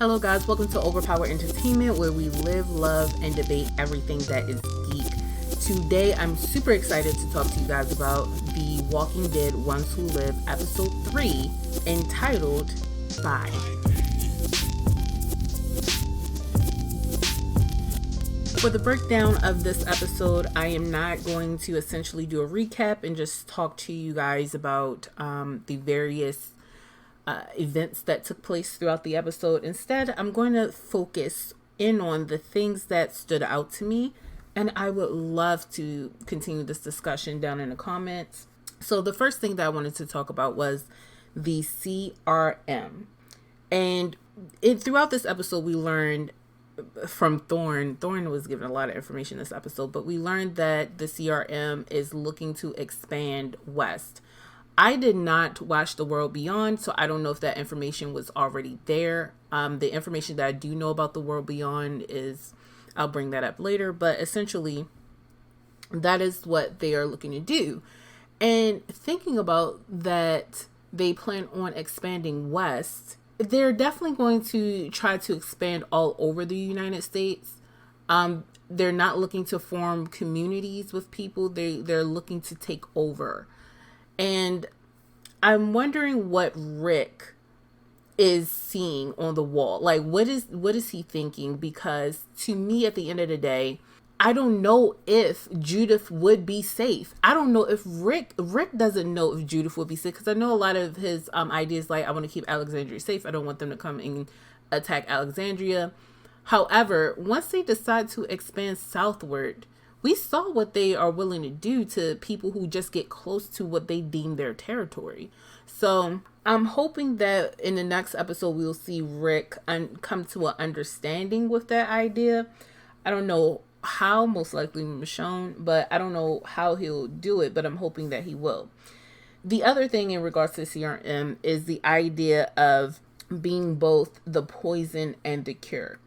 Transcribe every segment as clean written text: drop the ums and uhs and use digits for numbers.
Hello guys, welcome to Overpower Entertainment, where we live, love, and debate everything that is geek. Today I'm super excited to talk to you guys about The Walking Dead Ones Who Live episode 3, entitled Bye. For the breakdown of this episode, I am not going to essentially do a recap and just talk to you guys about the various events that took place throughout the episode. Instead, I'm going to focus in on the things that stood out to me, and I would love to continue this discussion down in the comments. So the first thing that I wanted to talk about was the CRM. And throughout this episode, we learned from Thorne was given a lot of information this episode, but we learned that the CRM is looking to expand west. I did not watch The World Beyond, so I don't know if that information was already there. The information that I do know about The World Beyond is, I'll bring that up later, but essentially that is what they are looking to do. And thinking about that, they plan on expanding west. They're definitely going to try to expand all over the United States. They're not looking to form communities with people. They're looking to take over. And I'm wondering what Rick is seeing on the wall. Like, what is he thinking? Because to me, at the end of the day, I don't know if Judith would be safe. I don't know if Rick doesn't know if Judith would be safe, because I know a lot of his ideas, like, I want to keep Alexandria safe. I don't want them to come and attack Alexandria. However, once they decide to expand southward, we saw what they are willing to do to people who just get close to what they deem their territory. So I'm hoping that in the next episode, we'll see Rick come to an understanding with that idea. I don't know how, most likely Michonne, but I don't know how he'll do it, but I'm hoping that he will. The other thing in regards to CRM is the idea of being both the poison and the cure.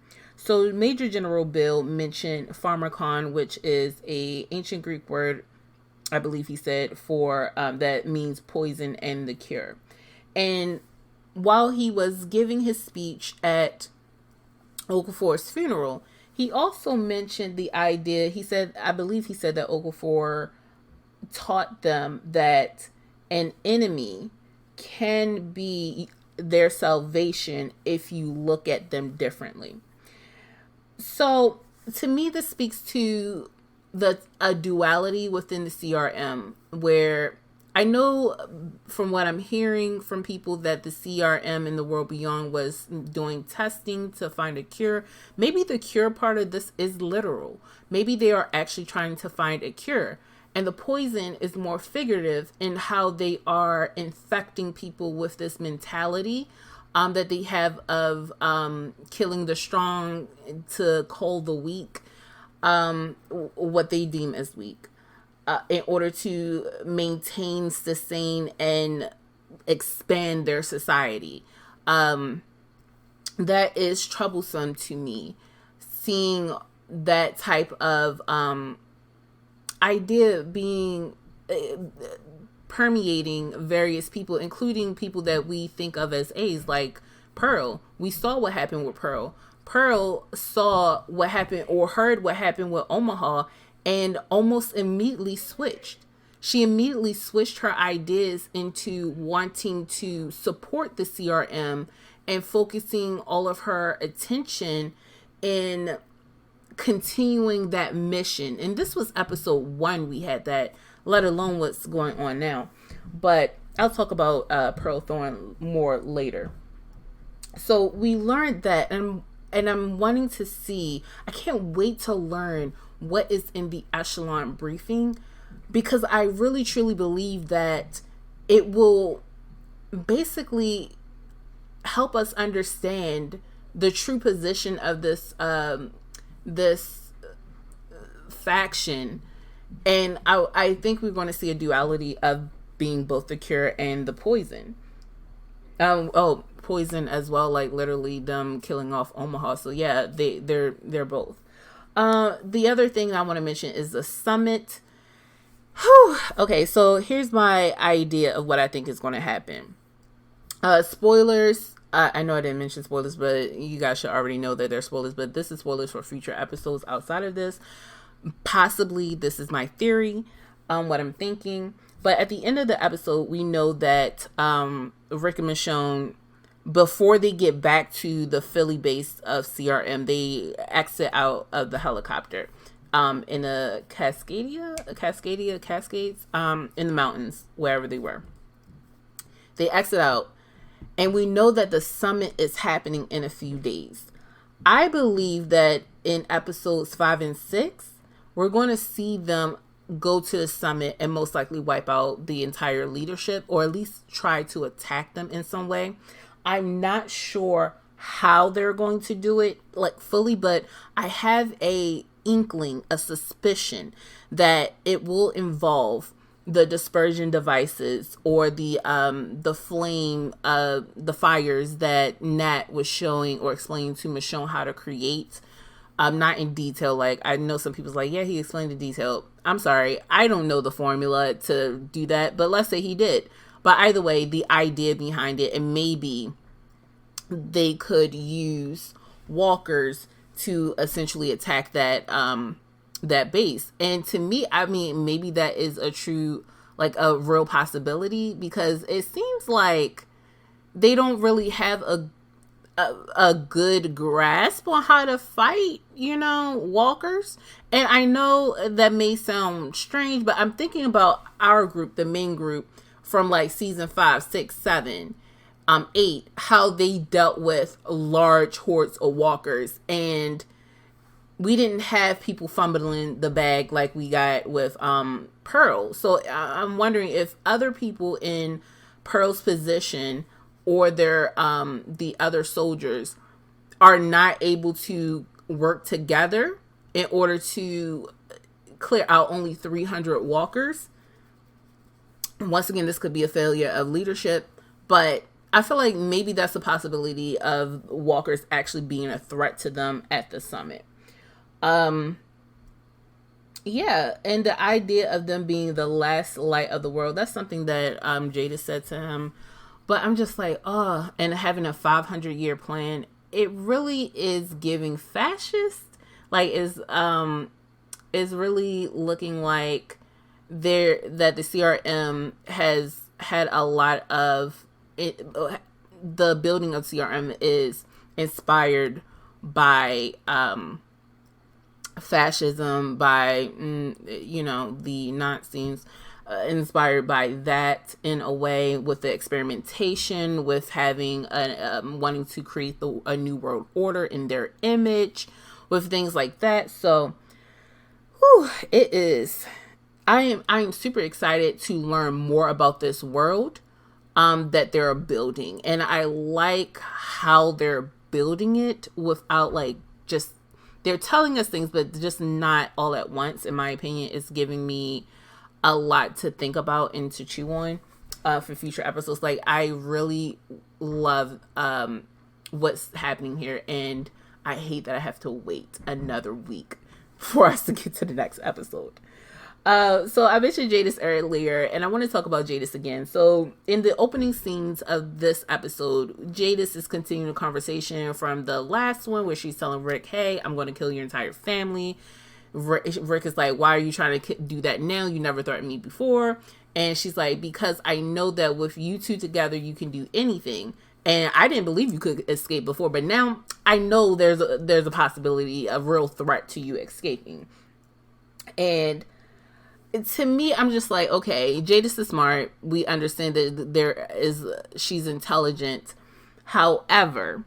So Major General Bill mentioned pharmakon, which is a ancient Greek word, I believe he said, for that means poison and the cure. And while he was giving his speech at Okafor's funeral, he also mentioned the idea. I believe he said that Okafor taught them that an enemy can be their salvation if you look at them differently. So to me, this speaks to a duality within the CRM, where I know from what I'm hearing from people that the CRM in The World Beyond was doing testing to find a cure. Maybe the cure part of this is literal. Maybe they are actually trying to find a cure. And the poison is more figurative in how they are infecting people with this mentality that they have of killing the strong to cull the weak, what they deem as weak, in order to maintain, sustain, and expand their society. That is troublesome to me, seeing that type of idea being permeating various people, including people that we think of as A's, like Pearl. We saw what happened with Pearl. Pearl saw what happened or heard what happened with Omaha and almost immediately switched. She immediately switched her ideas into wanting to support the CRM and focusing all of her attention in continuing that mission. And this was episode 1 we had that, let alone what's going on now. But I'll talk about Pearl Thorne more later. So we learned that, and I'm wanting to see, I can't wait to learn what is in the Echelon briefing, because I really truly believe that it will basically help us understand the true position of this faction. And I think we're going to see a duality of being both the cure and the poison. Poison as well, like literally them killing off Omaha. So yeah, they're both. The other thing I want to mention is the summit. Okay, so here's my idea of what I think is going to happen. Spoilers. I know I didn't mention spoilers, but you guys should already know that there's spoilers. But this is spoilers for future episodes outside of this. Possibly, this is my theory, what I'm thinking. But at the end of the episode, we know that Rick and Michonne, before they get back to the Philly base of CRM, they exit out of the helicopter in a Cascades, in the mountains, wherever they were. They exit out, and we know that the summit is happening in a few days. I believe that in episodes 5 and 6, we're going to see them go to the summit and most likely wipe out the entire leadership, or at least try to attack them in some way. I'm not sure how they're going to do it, like, fully, but I have a inkling, a suspicion that it will involve the dispersion devices or the flame, the fires that Nat was showing or explaining to Michonne how to create. Not in detail. Like, I know some people's like, yeah, he explained in detail. I'm sorry, I don't know the formula to do that, but let's say he did. But either way, the idea behind it, and maybe they could use walkers to essentially attack that that base. And to me, I mean, maybe that is a true, like, a real possibility, because it seems like they don't really have a good grasp on how to fight, walkers. And I know that may sound strange, but I'm thinking about our group, the main group from like season 5, 6, 7, 8, how they dealt with large hordes of walkers. And we didn't have people fumbling the bag like we got with Pearl. So I'm wondering if other people in Pearl's position or their the other soldiers are not able to work together in order to clear out only 300 walkers. Once again, this could be a failure of leadership, but I feel like maybe that's a possibility of walkers actually being a threat to them at the summit. Yeah, and the idea of them being the last light of the world, that's something that Jada said to him. But I'm just like, oh, and having a 500-year plan, it really is giving fascist. Like, is really looking like that the CRM has had a lot of it. The building of CRM is inspired by fascism, by the Nazis. Inspired by that in a way, with the experimentation, with having wanting to create a new world order in their image, with things like that. So, it is. I am super excited to learn more about this world that they're building, and I like how they're building it without just they're telling us things, but just not all at once. In my opinion, it's giving me a lot to think about and to chew on for future episodes. Like, I really love what's happening here, and I hate that I have to wait another week for us to get to the next episode. So I mentioned Jadis earlier, and I want to talk about Jadis again. So in the opening scenes of this episode, Jadis is continuing a conversation from the last one where she's telling Rick, hey, I'm going to kill your entire family. Rick is like, why are you trying to do that now? You never threatened me before. And she's like, because I know that with you two together, you can do anything. And I didn't believe you could escape before, but now I know there's a possibility, a real threat to you escaping. And to me, I'm just like, okay, Jadis is smart. We understand that she's intelligent. However,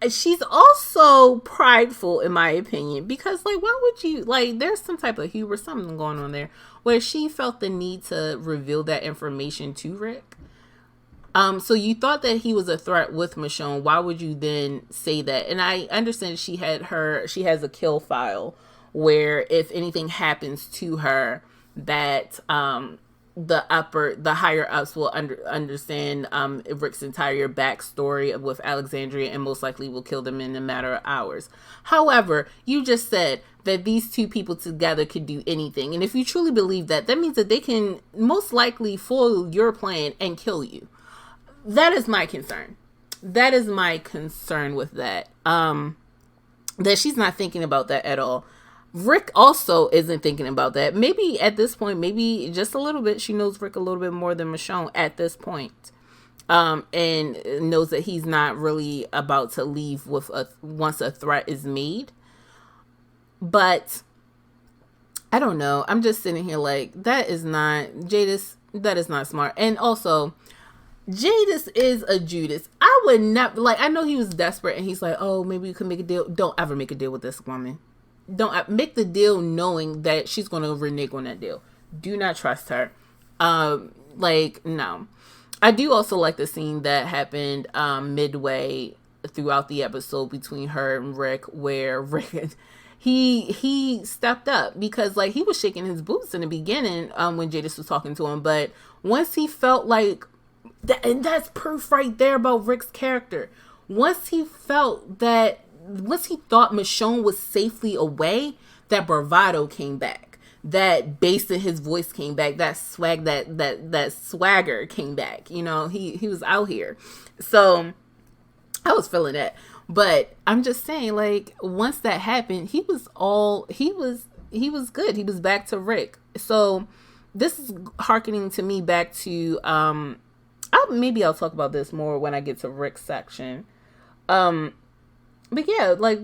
she's also prideful, in my opinion, because why would you, there's some type of hubris, something going on there, where she felt the need to reveal that information to Rick. So you thought that he was a threat with Michonne. Why would you then say that? And I understand she has a kill file where if anything happens to her, that the higher ups will understand Rick's entire backstory with Alexandria, and most likely will kill them in a matter of hours. However, you just said that these two people together could do anything, and if you truly believe that, that means that they can most likely foil your plan and kill you. that is my concern. That is my concern with that. That she's not thinking about that at all. Rick also isn't thinking about that. Maybe at this point, maybe just a little bit, she knows Rick a little bit more than Michonne at this point. And knows that he's not really about to leave with once a threat is made. But I don't know. I'm just sitting here like, that is not Jadis. That is not smart. And also, Jadis is a Judas. I would not, like, I know he was desperate and he's like, oh, maybe you can make a deal. Don't ever make a deal with this woman. Don't make the deal knowing that she's going to renege on that deal. Do not trust her. Like, no. I do also like the scene that happened midway throughout the episode between her and Rick, where Rick, he stepped up because, like, he was shaking his boots in the beginning when Jadis was talking to him, but once he felt like that, and that's proof right there about Rick's character. Once he thought Michonne was safely away, that bravado came back. That bass in his voice came back. That swag, that swagger came back. You know, he was out here. So I was feeling that. But I'm just saying, like, once that happened, he was good. He was back to Rick. So this is hearkening to me back to maybe I'll talk about this more when I get to Rick's section. But yeah, like,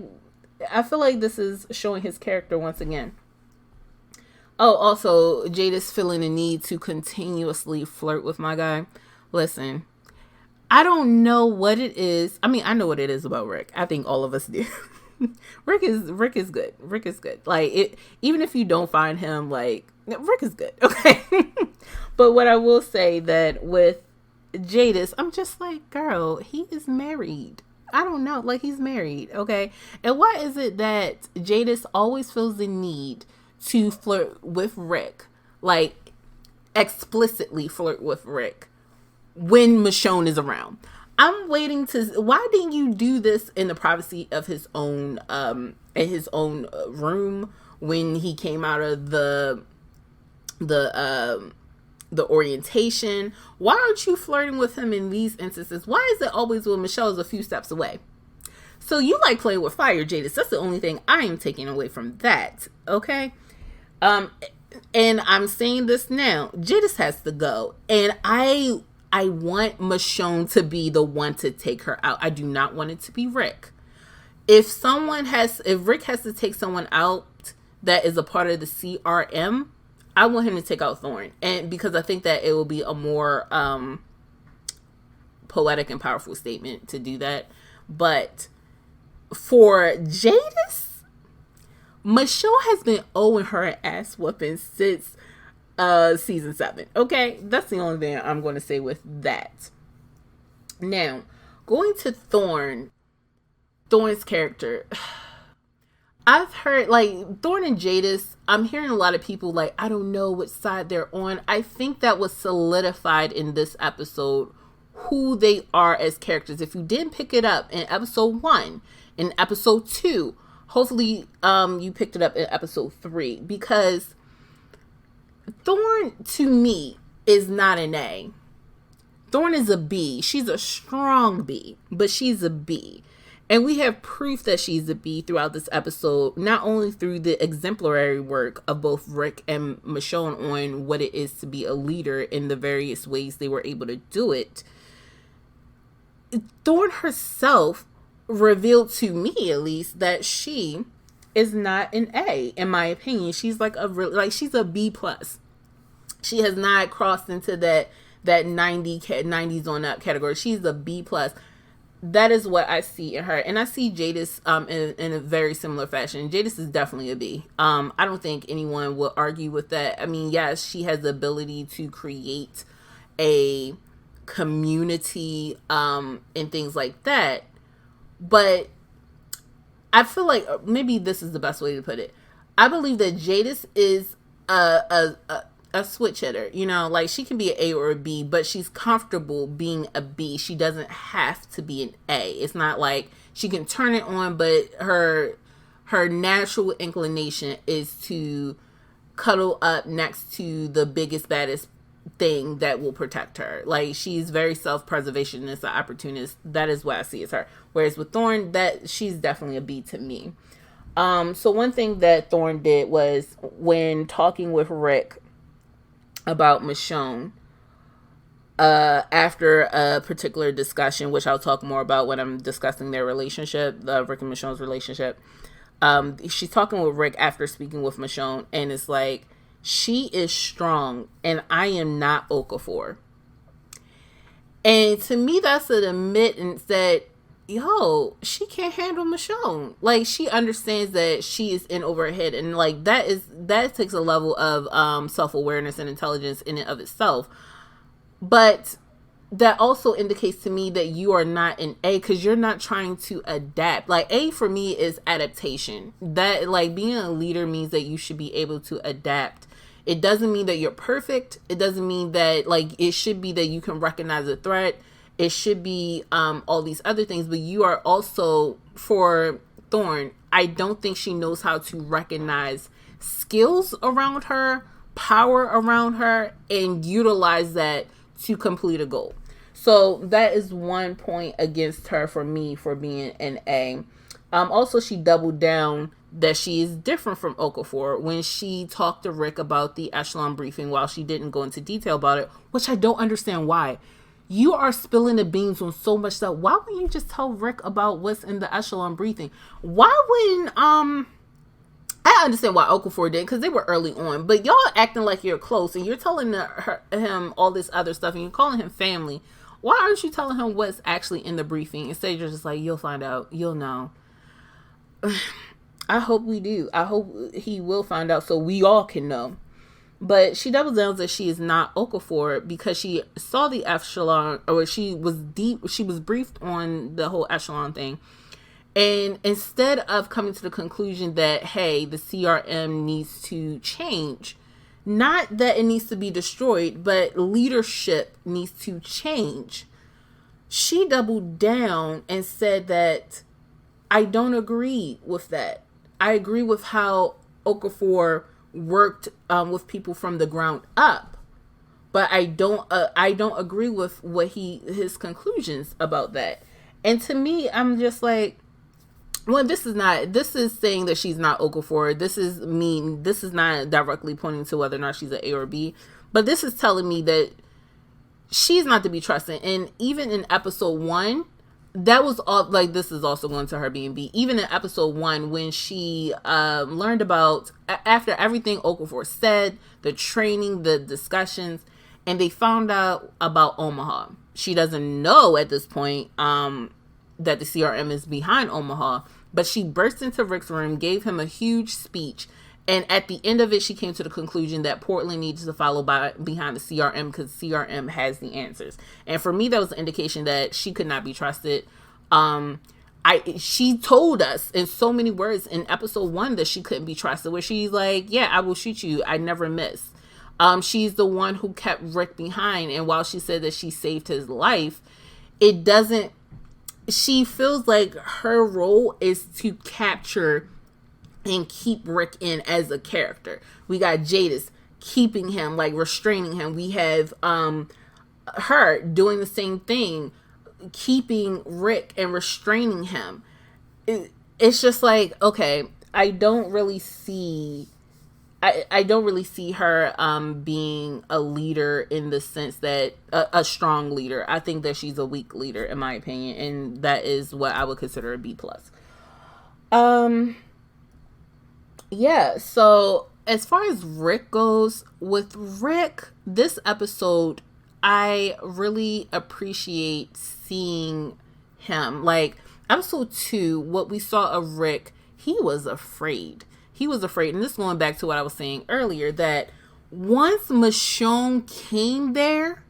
I feel like this is showing his character once again. Oh, also, Jadis feeling the need to continuously flirt with my guy. Listen, I don't know what it is. I mean, I know what it is about Rick. I think all of us do. Rick is good. Rick is good. Like, even if you don't find him, like, Rick is good. Okay. But what I will say that with Jadis, I'm just like, girl, he is married. I don't know. Like, he's married. Okay. And why is it that Jadis always feels the need to flirt with Rick? Like, explicitly flirt with Rick when Michonne is around. I'm waiting to, why didn't you do this in the privacy of his own, in his own room when he came out of the orientation? Why aren't you flirting with him in these instances? Why is it always when Michelle's a few steps away? So you like playing with fire, Jadis. That's the only thing I am taking away from that. Okay. And I'm saying this now, Jadis has to go. And I want Michonne to be the one to take her out. I do not want it to be Rick. If Rick has to take someone out that is a part of the CRM, I want him to take out Thorne. And because I think that it will be a more poetic and powerful statement to do that. But for Jadis, Michonne has been owing her an ass whooping since season 7. Okay, that's the only thing I'm going to say with that. Now, going to Thorne's character, I've heard, like, Thorne and Jadis, I'm hearing a lot of people like, I don't know which side they're on. I think that was solidified in this episode, who they are as characters. If you didn't pick it up in episode 1, in episode 2, hopefully you picked it up in episode 3, because Thorne, to me, is not an A. Thorne is a B. She's a strong B, but she's a B. And we have proof that she's a B throughout this episode, not only through the exemplary work of both Rick and Michonne on what it is to be a leader in the various ways they were able to do it. Thorne herself revealed to me, at least, that she is not an A, in my opinion. She's like she's a B plus. She has not crossed into that 90s on up category. She's a B plus. That is what I see in her. And I see Jadis in a very similar fashion. Jadis is definitely a B. I don't think anyone will argue with that. I mean, yes, she has the ability to create a community and things like that. But I feel like maybe this is the best way to put it. I believe that Jadis is a switch hitter, you know, like she can be an A or a B, but she's comfortable being a B. She doesn't have to be an A. It's not like she can turn it on, but her natural inclination is to cuddle up next to the biggest, baddest thing that will protect her. Like, she's very self-preservationist, an opportunist. That is what I see as her. Whereas with Thorne, that she's definitely a B to me. So one thing that Thorne did was, when talking with Rick about Michonne, after a particular discussion, which I'll talk more about when I'm discussing their relationship, Rick and Michonne's relationship. She's talking with Rick after speaking with Michonne, and it's like, she is strong, and I am not Okafor. And to me, that's an admittance that, yo, she can't handle Michonne. Like, she understands that she is in over her head, and like that takes a level of self-awareness and intelligence in and of itself. But that also indicates to me that you are not an A, because you're not trying to adapt. Like, A for me is adaptation. That, like, being a leader means that you should be able to adapt. It doesn't mean that you're perfect. It doesn't mean that, like, it should be that you can recognize a threat. It should be all these other things. But you are also, for Thorne, I don't think she knows how to recognize skills around her, power around her, and utilize that to complete a goal. So that is one point against her for me for being an A. Also, she doubled down that she is different from Okafor when she talked to Rick about the Echelon briefing, while she didn't go into detail about it, which I don't understand why. You are spilling the beans on so much stuff. Why wouldn't you just tell Rick about what's in the Echelon briefing? Why wouldn't, I understand why Okafor did, because they were early on, but y'all acting like you're close, and you're telling him all this other stuff, and you're calling him family. Why aren't you telling him what's actually in the briefing? Instead, you're just like, you'll find out. You'll know. I hope we do. I hope he will find out so we all can know. But she doubles down that she is not Okafor because she saw the Echelon, or she was briefed on the whole Echelon thing. And instead of coming to the conclusion that, hey, the CRM needs to change, not that it needs to be destroyed, but leadership needs to change, she doubled down and said that I don't agree with that. I agree with how Okafor worked with people from the ground up, but I don't agree with what his conclusions about that. And to me, I'm just like, well, this is saying that she's not Okafor. This is not directly pointing to whether or not she's an A or B, but this is telling me that she's not to be trusted. And even in episode 1, that was all, like, this is also going to her being B. Even in episode 1, when she learned about, after everything Okafor said, the training, the discussions, and they found out about Omaha. She doesn't know at this point that the CRM is behind Omaha, but she burst into Rick's room, gave him a huge speech, and at the end of it, she came to the conclusion that Portland needs to follow behind the CRM because CRM has the answers. And for me, that was an indication that she could not be trusted. She told us in so many words in episode 1 that she couldn't be trusted, where she's like, yeah, I will shoot you. I never miss. She's the one who kept Rick behind. And while she said that she saved his life, she feels like her role is to capture and keep Rick in as a character. We got Jadis keeping him, like restraining him. We have her doing the same thing, keeping Rick and restraining him. It's just like, okay, I don't really see her being a leader in the sense that a strong leader. I think that she's a weak leader, in my opinion, and that is what I would consider a B+. Yeah, so as far as Rick goes, with Rick, this episode, I really appreciate seeing him. Like, episode 2, what we saw of Rick, he was afraid. And this is going back to what I was saying earlier, that once Michonne came there,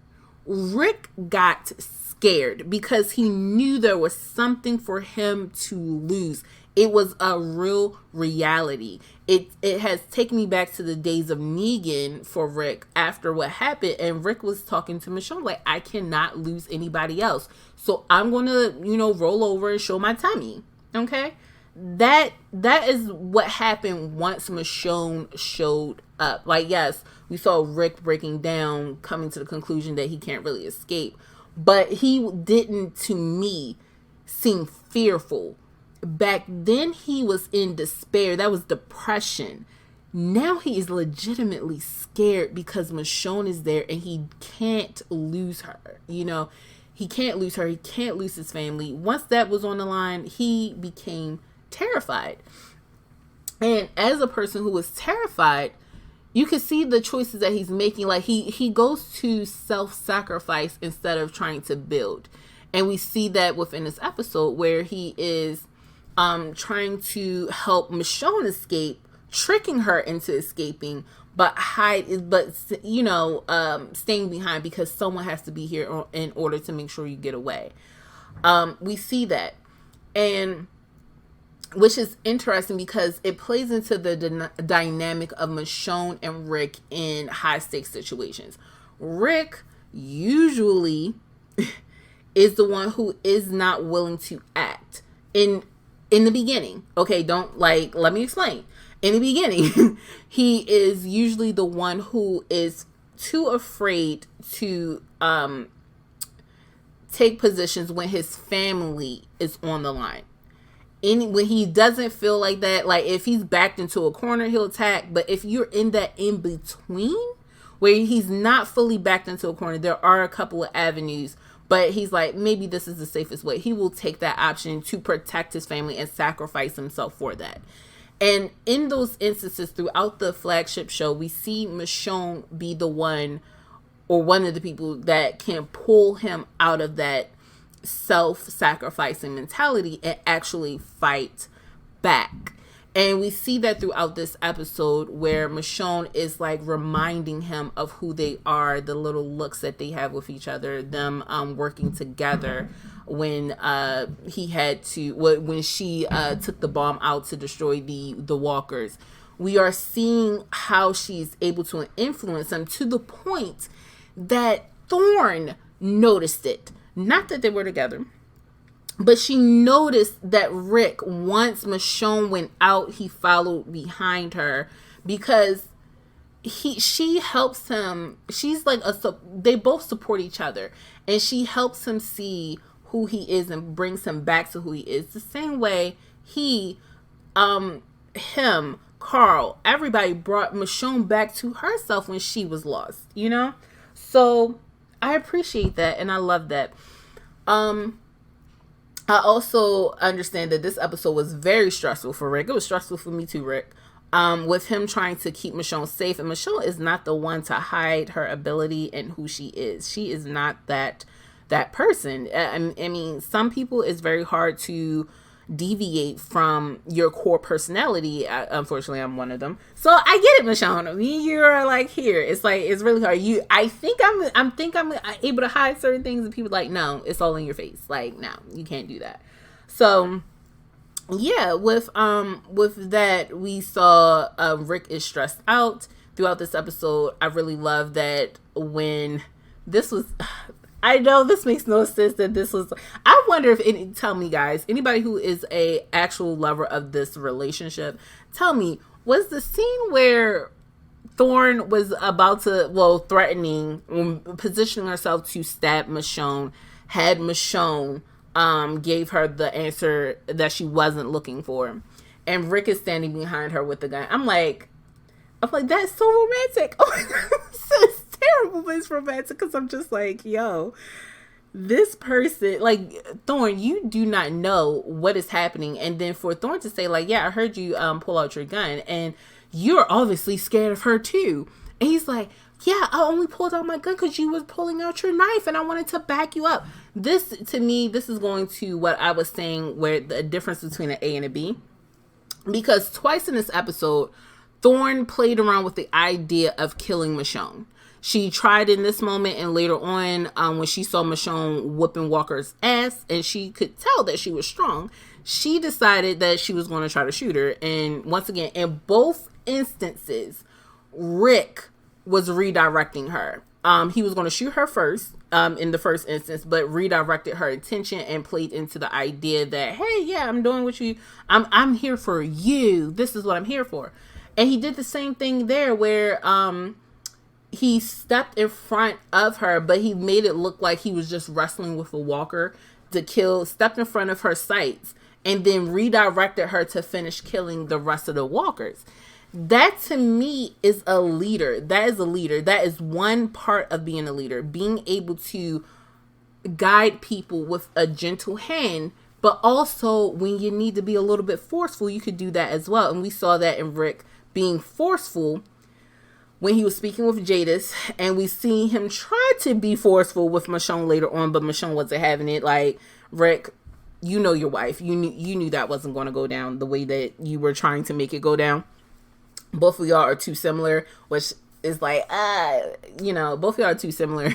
Rick got scared because he knew there was something for him to lose. It was a real reality. It has taken me back to the days of Negan for Rick after what happened. And Rick was talking to Michonne like, I cannot lose anybody else. So I'm going to, roll over and show my tummy. Okay? That is what happened once Michonne showed up. Like, yes, we saw Rick breaking down, coming to the conclusion that he can't really escape. But he didn't, to me, seem fearful. Back then, he was in despair. That was depression. Now he is legitimately scared because Michonne is there and he can't lose her. You know, he can't lose her. He can't lose his family. Once that was on the line, he became terrified. And as a person who was terrified, you can see the choices that he's making. Like he goes to self-sacrifice instead of trying to build. And we see that within this episode where he is trying to help Michonne escape, tricking her into escaping, but staying behind because someone has to be here in order to make sure you get away. We see that, and which is interesting because it plays into the dynamic of Michonne and Rick in high stakes situations. Rick usually is the one who is not willing to act in the beginning. Okay, let me explain. In the beginning, he is usually the one who is too afraid to take positions when his family is on the line. When he doesn't feel like that, like if he's backed into a corner, he'll attack. But if you're in that in between where he's not fully backed into a corner, there are a couple of avenues, but he's like, maybe this is the safest way. He will take that option to protect his family and sacrifice himself for that. And in those instances throughout the flagship show, we see Michonne be the one or one of the people that can pull him out of that self-sacrificing mentality and actually fight back. And we see that throughout this episode where Michonne is like reminding him of who they are, the little looks that they have with each other, them working together when she took the bomb out to destroy the walkers. We are seeing how she's able to influence them to the point that Thorne noticed it. Not that they were together, but she noticed that Rick, once Michonne went out, he followed behind her because she helps him. She's like they both support each other, and she helps him see who he is and brings him back to who he is. The same way Carl, everybody brought Michonne back to herself when she was lost, you know? So I appreciate that and I love that. I also understand that this episode was very stressful for Rick. It was stressful for me too, Rick. With him trying to keep Michonne safe. And Michonne is not the one to hide her ability and who she is. She is not that person. I mean, some people, it's very hard to deviate from your core personality. Unfortunately, I'm one of them. So I get it, Michonne. I mean, you're like here. It's like, it's really hard. I think I'm able to hide certain things, and people are like, no, it's all in your face. Like, no, you can't do that. So yeah, with that, we saw Rick is stressed out throughout this episode. I really love that when this was. I know this makes no sense that this was. I wonder if tell me, guys, anybody who is a actual lover of this relationship, tell me, was the scene where Thorne was about to, threatening, positioning herself to stab Michonne, had Michonne gave her the answer that she wasn't looking for, and Rick is standing behind her with the gun. I'm like, that's so romantic. Oh my God, it's terrible, but it's romantic because I'm just like, yo, this person, like, Thorne, you do not know what is happening, and then for Thorne to say, like, yeah, I heard you pull out your gun, and you're obviously scared of her too, and he's like, yeah, I only pulled out my gun because you was pulling out your knife, and I wanted to back you up. This, to me, this is going to what I was saying, where the difference between an A and a B, because twice in this episode, Thorne played around with the idea of killing Michonne. She tried in this moment, and later on, when she saw Michonne whooping Walker's ass, and she could tell that she was strong, she decided that she was going to try to shoot her. And once again, in both instances, Rick was redirecting her. He was going to shoot her first, in the first instance, but redirected her attention and played into the idea that, hey, yeah, I'm doing what you, I'm here for you. This is what I'm here for. And he did the same thing there where, he stepped in front of her, but he made it look like he was just wrestling with a walker to kill, stepped in front of her sights, and then redirected her to finish killing the rest of the walkers. That to me is a leader. That is a leader. That is one part of being a leader, being able to guide people with a gentle hand, but also when you need to be a little bit forceful, you could do that as well. And we saw that in Rick being forceful when he was speaking with Jadis, and we see him try to be forceful with Michonne later on, but Michonne wasn't having it. Like, Rick, you know your wife. You knew that wasn't going to go down the way that you were trying to make it go down. Both of y'all are too similar, which is like, both of y'all are too similar.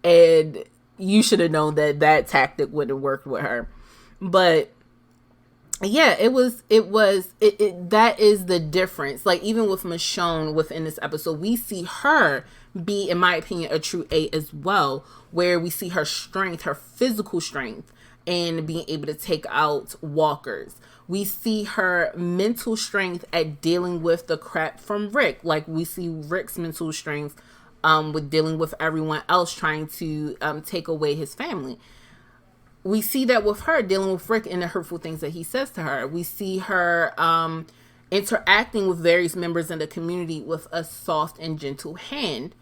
And you should have known that tactic wouldn't have worked with her. But yeah, that is the difference. Like, even with Michonne within this episode, we see her be, in my opinion, a true 8 as well, where we see her strength, her physical strength, and being able to take out walkers. We see her mental strength at dealing with the crap from Rick. Like, we see Rick's mental strength with dealing with everyone else trying to take away his family. We see that with her dealing with Rick and the hurtful things that he says to her. We see her interacting with various members in the community with a soft and gentle hand,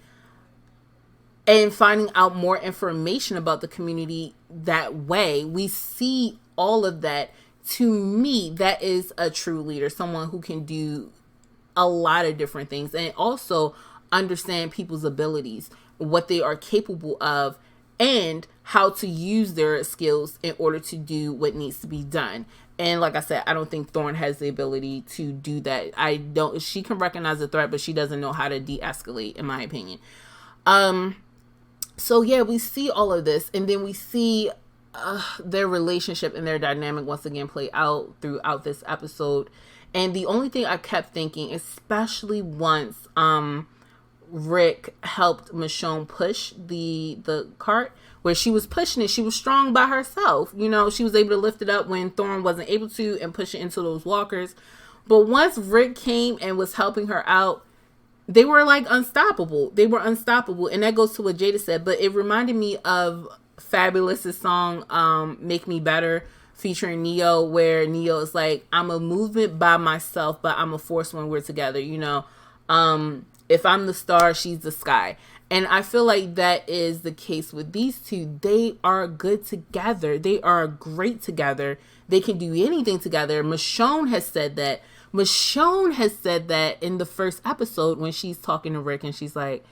and finding out more information about the community that way. We see all of that. To me, that is a true leader, someone who can do a lot of different things and also understand people's abilities, what they are capable of, and how to use their skills in order to do what needs to be done. And like I said, I don't think Thorne has the ability to do that. She can recognize a threat, but she doesn't know how to de-escalate, in my opinion. So yeah, we see all of this, and then we see their relationship and their dynamic once again play out throughout this episode. And the only thing I kept thinking, especially once Rick helped Michonne push the cart, where she was pushing it, she was strong by herself. You know, she was able to lift it up when Thorne wasn't able to and push it into those walkers. But once Rick came and was helping her out, they were like unstoppable. They were unstoppable. And that goes to what Jada said, but it reminded me of Fabulous's song, Make Me Better, featuring Neo, where Neo is like, I'm a movement by myself, but I'm a force when we're together. You know, if I'm the star, she's the sky. And I feel like that is the case with these two. They are good together. They are great together. They can do anything together. Michonne has said that. Michonne has said that in the first episode when she's talking to Rick, and she's like,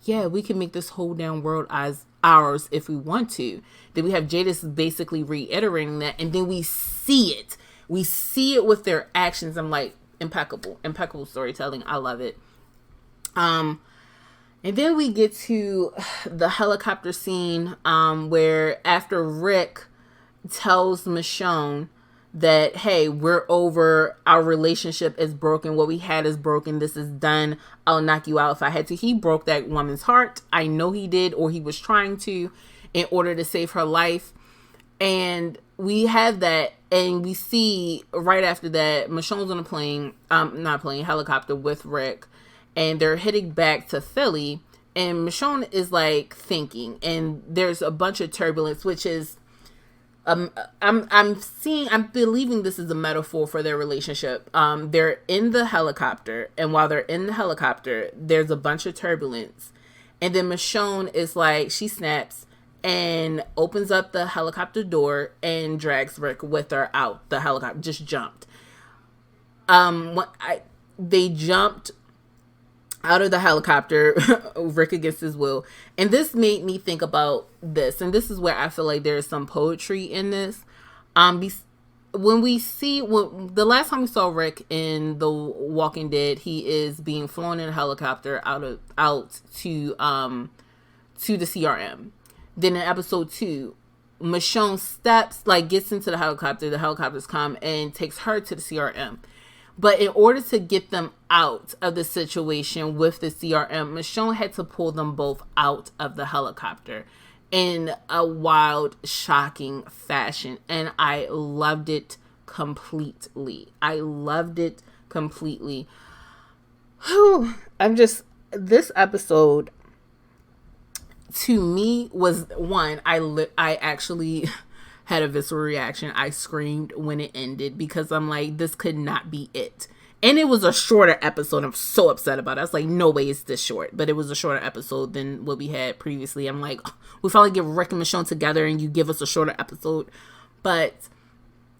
yeah, we can make this whole damn world as ours if we want to. Then we have Jadis basically reiterating that, and then we see it. We see it with their actions. I'm like, impeccable storytelling. I love it. And then we get to the helicopter scene, where after Rick tells Michonne that, hey, we're over, our relationship is broken, what we had is broken, this is done, I'll knock you out if I had to. He broke that woman's heart. I know he did, or he was trying to, in order to save her life. And we have that, and we see right after that, Michonne's on a plane, helicopter with Rick, and they're heading back to Philly, and Michonne is like thinking, and there's a bunch of turbulence, which is, I'm believing this is a metaphor for their relationship. They're in the helicopter, and while they're in the helicopter, there's a bunch of turbulence, and then Michonne is like, she snaps and opens up the helicopter door and drags Rick with her out. The helicopter just jumped. They jumped out of the helicopter, Rick against his will. And this made me think about this. And this is where I feel like there is some poetry in this. When the last time we saw Rick in The Walking Dead, he is being flown in a helicopter out to the CRM. Then in episode 2, Michonne gets into the helicopters come and takes her to the CRM. But in order to get them out of the situation with the CRM, Michonne had to pull them both out of the helicopter in a wild, shocking fashion. And I loved it completely. Whew. this episode to me was one, I actually had a visceral reaction. I screamed when it ended because I'm like, this could not be it. And it was a shorter episode. I'm so upset about it. I was like, no way it's this short. But it was a shorter episode than what we had previously. I'm like, oh, we finally get Rick and Michonne together and you give us a shorter episode. But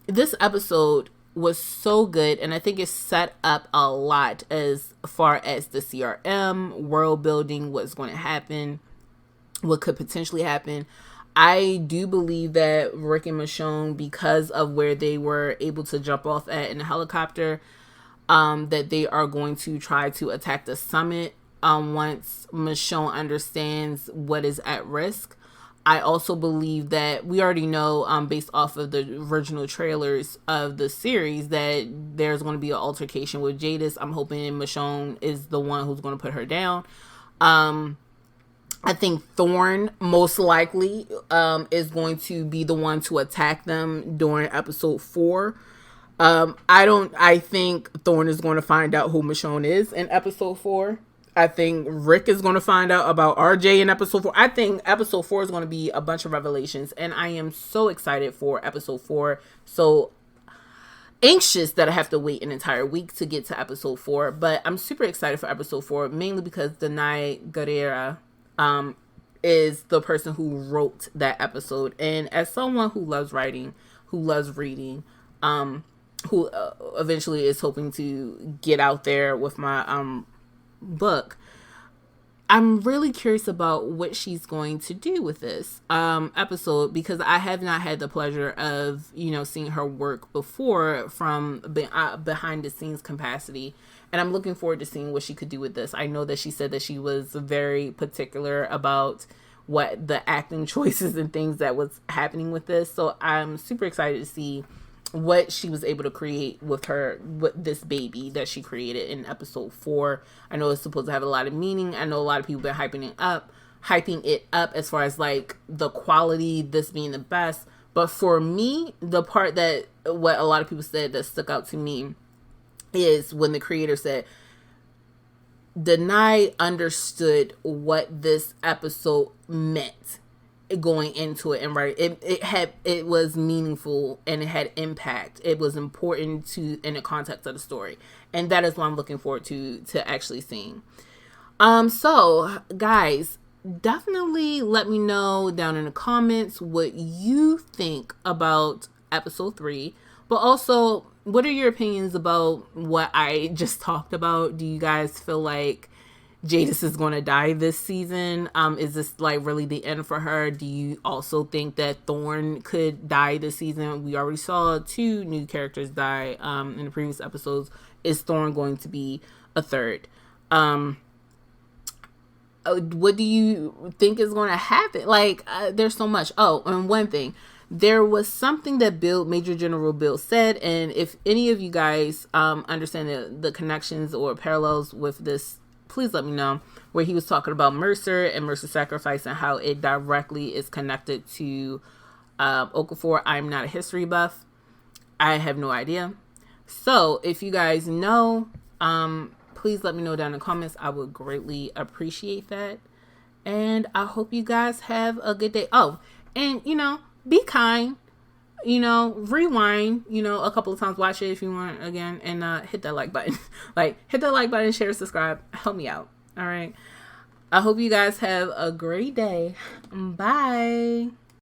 this episode was so good. And I think it set up a lot as far as the CRM, world building, what's going to happen, what could potentially happen. I do believe that Rick and Michonne, because of where they were able to jump off at in the helicopter, that they are going to try to attack the summit once Michonne understands what is at risk. I also believe that we already know, based off of the original trailers of the series, that there's going to be an altercation with Jadis. I'm hoping Michonne is the one who's going to put her down. I think Thorne most likely is going to be the one to attack them during episode 4. I think Thorne is going to find out who Michonne is in episode 4. I think Rick is going to find out about RJ in episode 4. I think episode 4 is going to be a bunch of revelations, and I am so excited for episode 4. So anxious that I have to wait an entire week to get to episode 4, but I'm super excited for episode 4, mainly because Danai Gurira is the person who wrote that episode. And as someone who loves writing, who loves reading, who eventually is hoping to get out there with my book, I'm really curious about what she's going to do with this episode, because I have not had the pleasure of, seeing her work before from behind the scenes capacity. And I'm looking forward to seeing what she could do with this. I know that she said that she was very particular about what the acting choices and things that was happening with this. So I'm super excited to see what she was able to create with this baby that she created in episode 4. I know it's supposed to have a lot of meaning. I know a lot of people have been hyping it up as far as like the quality, this being the best. But for me, the part that what a lot of people said that stuck out to me is when the creator said, Danai understood what this episode meant going into it, and right, it was meaningful and it had impact. It was important in the context of the story, and that is what I'm looking forward to actually seeing. So guys, definitely let me know down in the comments what you think about episode 3, but also what are your opinions about what I just talked about? Do you guys feel like Jadis is going to die this season? Is this like really the end for her? Do you also think that Thorne could die this season? We already saw 2 new characters die in the previous episodes. Is Thorne going to be a third? What do you think is going to happen? Like, there's so much. Oh, and one thing. There was something that Major General Bill said, and if any of you guys understand the connections or parallels with this, please let me know, where he was talking about Mercer and Mercer's sacrifice and how it directly is connected to Okafor. I'm not a history buff. I have no idea. So if you guys know, please let me know down in the comments. I would greatly appreciate that. And I hope you guys have a good day. Oh, and be kind, rewind, a couple of times, watch it if you want again, and hit that like button. Hit that like button, share, subscribe, help me out. All right. I hope you guys have a great day. Bye.